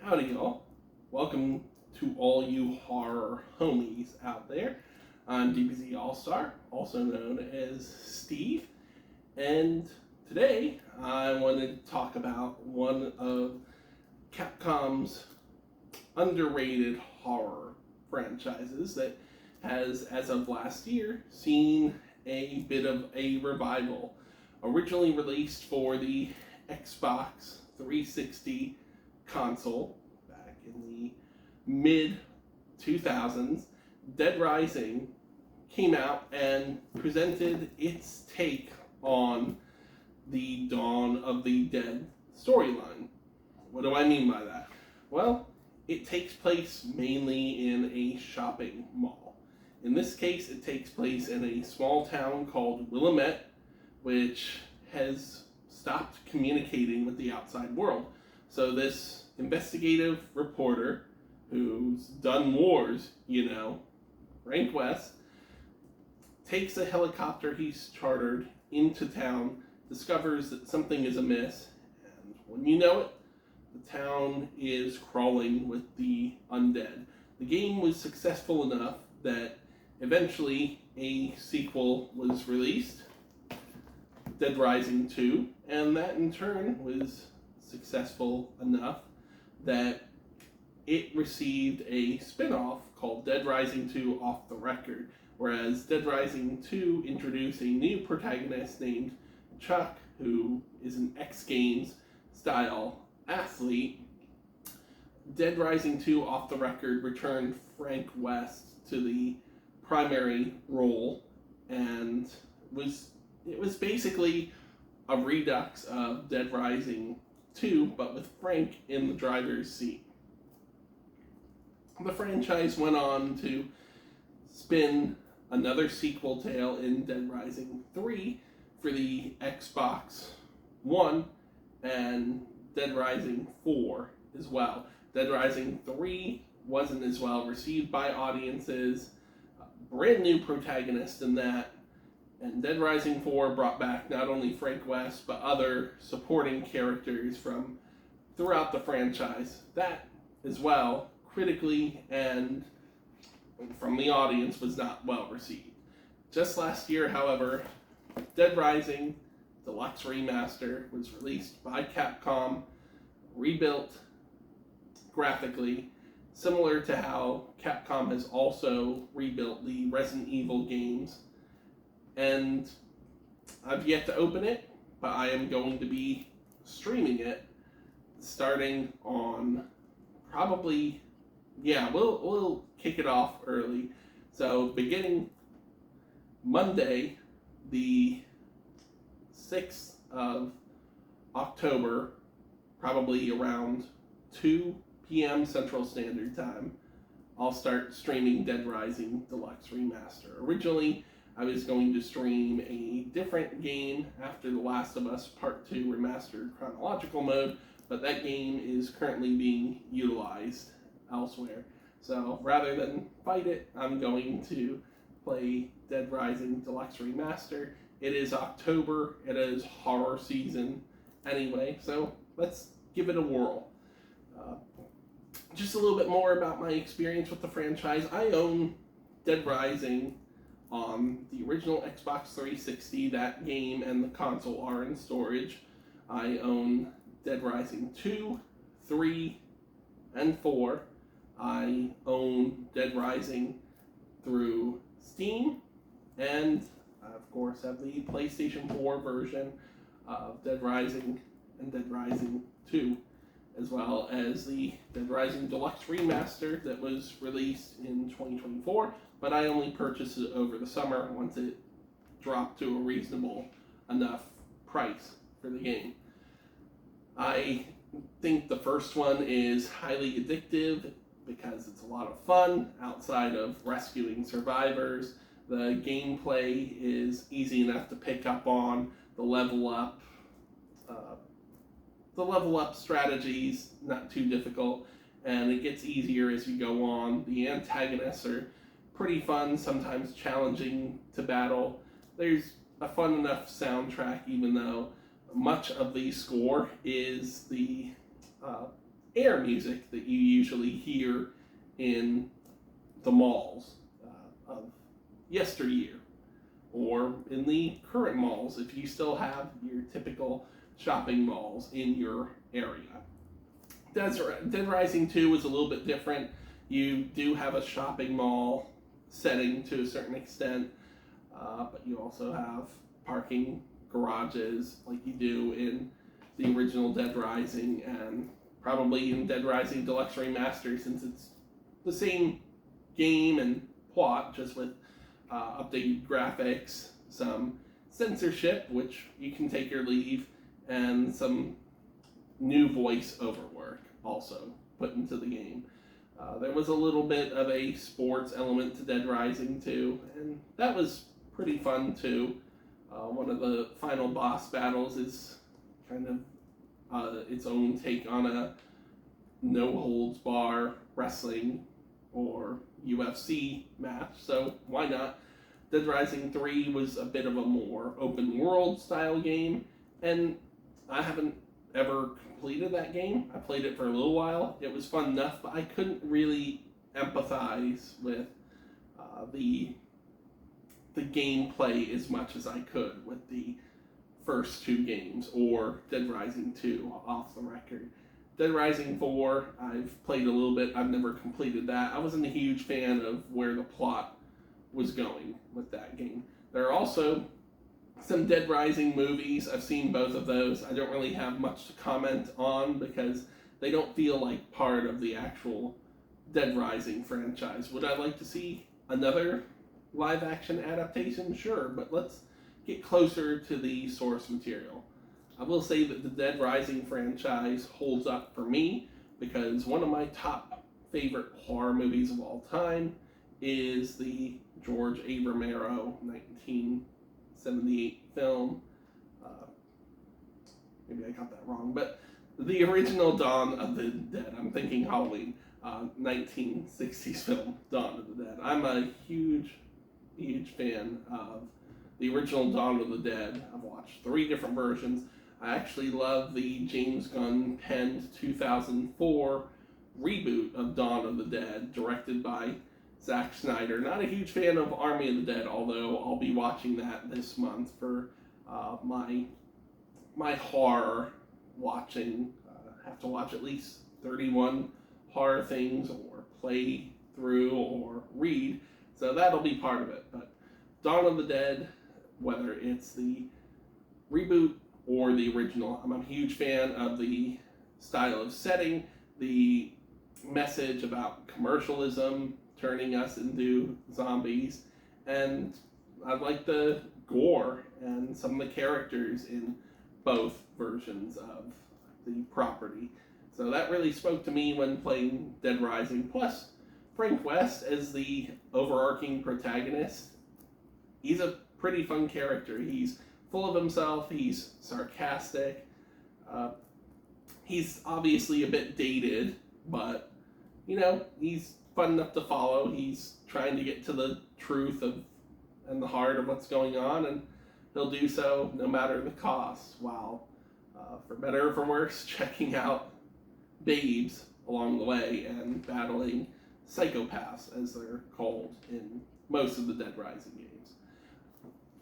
Howdy, y'all. Welcome to all you horror homies out there. I'm DBZALLSTAR, also known as Steve, and today I wanted to talk about one of Capcom's underrated horror franchises that has, as of last year, seen a bit of a revival. Originally released for the Xbox 360 console back in the mid 2000s, Dead Rising came out and presented its take on the Dawn of the Dead storyline. What do I mean by that? Well, it takes place mainly in a shopping mall. In this case, it takes place in a small town called Willamette, which has stopped communicating with the outside world. So this investigative reporter who's done wars, rank West, takes a helicopter he's chartered into town, discovers that something is amiss, and when you know it, the town is crawling with the undead. The game was successful enough that eventually a sequel was released, Dead Rising 2, and that in turn was successful enough that it received a spin-off called Dead Rising 2 Off the Record, whereas Dead Rising 2 introduced a new protagonist named Chuck, who is an X Games style athlete. Dead Rising 2 Off the Record returned Frank West to the primary role, and it was basically a redux of Dead Rising 2, but with Frank in the driver's seat. The franchise went on to spin another sequel tale in Dead Rising 3 for the Xbox One and Dead Rising 4 as well. Dead Rising 3 wasn't as well received by audiences. Brand new protagonist in that. And Dead Rising 4 brought back not only Frank West, but other supporting characters from throughout the franchise. That, as well, critically and from the audience, was not well received. Just last year, however, Dead Rising Deluxe Remaster was released by Capcom, rebuilt graphically, similar to how Capcom has also rebuilt the Resident Evil games. And I've yet to open it, but I am going to be streaming it starting on probably, we'll kick it off early. So beginning Monday, the 6th of October, probably around 2 p.m. Central Standard Time, I'll start streaming Dead Rising Deluxe Remaster. Originally, I was going to stream a different game after The Last of Us Part 2 Remastered Chronological Mode, but that game is currently being utilized elsewhere. So rather than fight it, I'm going to play Dead Rising Deluxe Remaster. It is October, it is horror season anyway, so let's give it a whirl. Just a little bit more about my experience with the franchise. I own Dead Rising on the original Xbox 360. That game and the console are in storage. I own Dead Rising 2, 3, and 4. I own Dead Rising through Steam, and I, of course, have the PlayStation 4 version of Dead Rising and Dead Rising 2, as well as the Dead Rising Deluxe Remaster that was released in 2024, but I only purchased it over the summer once it dropped to a reasonable enough price for the game. I think the first one is highly addictive because it's a lot of fun outside of rescuing survivors. The gameplay is easy enough to pick up on. The level up strategies, not too difficult, and it gets easier as you go on. The antagonists are pretty fun, sometimes challenging to battle. There's a fun enough soundtrack, even though much of the score is the air music that you usually hear in the malls of yesteryear, or in the current malls if you still have your typical shopping malls in your area. Dead Rising 2 is a little bit different. You do have a shopping mall setting to a certain extent, but you also have parking garages like you do in the original Dead Rising, and probably in Dead Rising Deluxe Remaster, since it's the same game and plot, just with updated graphics, some censorship, which you can take or leave, and some new voice-over work also put into the game. There was a little bit of a sports element to Dead Rising 2, and that was pretty fun too. One of the final boss battles is kind of its own take on a no-holds-bar wrestling or UFC match, so why not? Dead Rising 3 was a bit of a more open-world style game, and I haven't ever completed that game. I played it for a little while. It was fun enough, but I couldn't really empathize with the gameplay as much as I could with the first two games, or Dead Rising 2 off the record. Dead Rising 4, I've played a little bit. I've never completed that. I wasn't a huge fan of where the plot was going with that game. There are also some Dead Rising movies. I've seen both of those. I don't really have much to comment on because they don't feel like part of the actual Dead Rising franchise. Would I like to see another live action adaptation? Sure, but let's get closer to the source material. I will say that the Dead Rising franchise holds up for me because one of my top favorite horror movies of all time is the George A. Romero 1978 film. Maybe I got that wrong, but the original Dawn of the Dead. I'm thinking Halloween. 1960s film, Dawn of the Dead. I'm a huge fan of the original Dawn of the Dead. I've watched 3 different versions. I actually love the James Gunn penned 2004 reboot of Dawn of the Dead, directed by Zack Snyder. Not a huge fan of Army of the Dead, although I'll be watching that this month for my horror watching. Have to watch at least 31 horror things, or play through, or read, so that'll be part of it. But Dawn of the Dead, whether it's the reboot or the original, I'm a huge fan of the style of setting, the message about commercialism turning us into zombies, and I like the gore and some of the characters in both versions of the property. So that really spoke to me when playing Dead Rising. Plus, Frank West as the overarching protagonist, he's a pretty fun character. He's full of himself, he's sarcastic, he's obviously a bit dated, but, you know, he's fun enough to follow. He's trying to get to the truth of and the heart of what's going on, and he'll do so no matter the cost, while, for better or for worse, checking out babes along the way and battling psychopaths, as they're called in most of the Dead Rising games.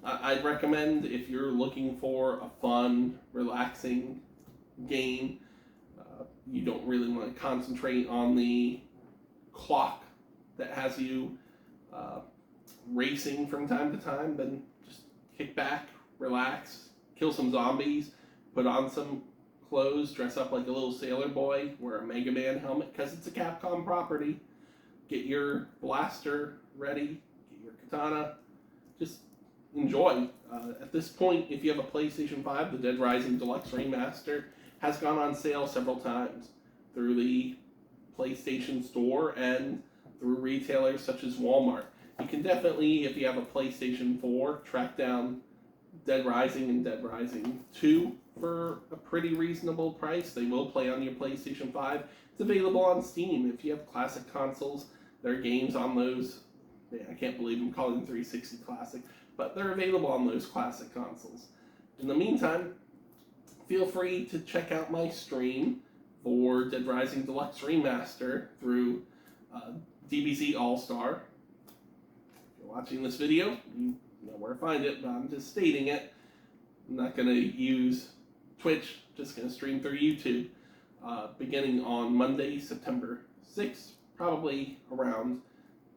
I'd recommend, if you're looking for a fun, relaxing game, you don't really want to concentrate on the clock that has you racing from time to time, then just kick back, relax, kill some zombies, put on some clothes, dress up like a little sailor boy, wear a Mega Man helmet because it's a Capcom property, get your blaster ready, get your katana, just enjoy. At this point, if you have a PlayStation 5, the Dead Rising Deluxe Remaster has gone on sale several times through the PlayStation Store and through retailers such as Walmart. You can definitely, if you have a PlayStation 4, track down Dead Rising and Dead Rising 2 for a pretty reasonable price. They will play on your PlayStation 5. It's available on Steam. If you have classic consoles, there are games on those. I can't believe I'm calling them 360 Classic, but they're available on those classic consoles. In the meantime, feel free to check out my stream for Dead Rising Deluxe Remaster through DBZALLSTAR. If you're watching this video, you know where to find it, but I'm just stating it. I'm not going to use Twitch, just going to stream through YouTube, beginning on Monday, September 6th, probably around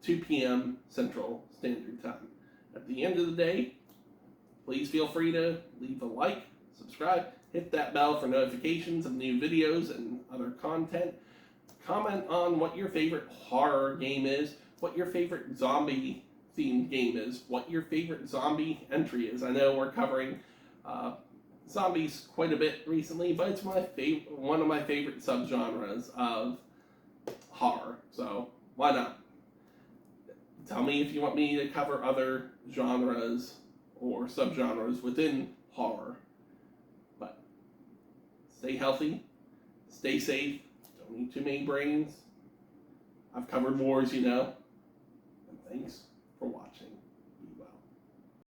2 p.m. Central Standard Time. At the end of the day, please feel free to leave a like, subscribe, hit that bell for notifications of new videos and other content. Comment on what your favorite horror game is, what your favorite zombie themed game is, what your favorite zombie entry is. I know we're covering zombies quite a bit recently, but it's one of my favorite subgenres of horror, so why not? Tell me if you want me to cover other genres or subgenres within horror. But stay healthy, stay safe, don't eat too many brains. I've covered wars, you know. And thanks.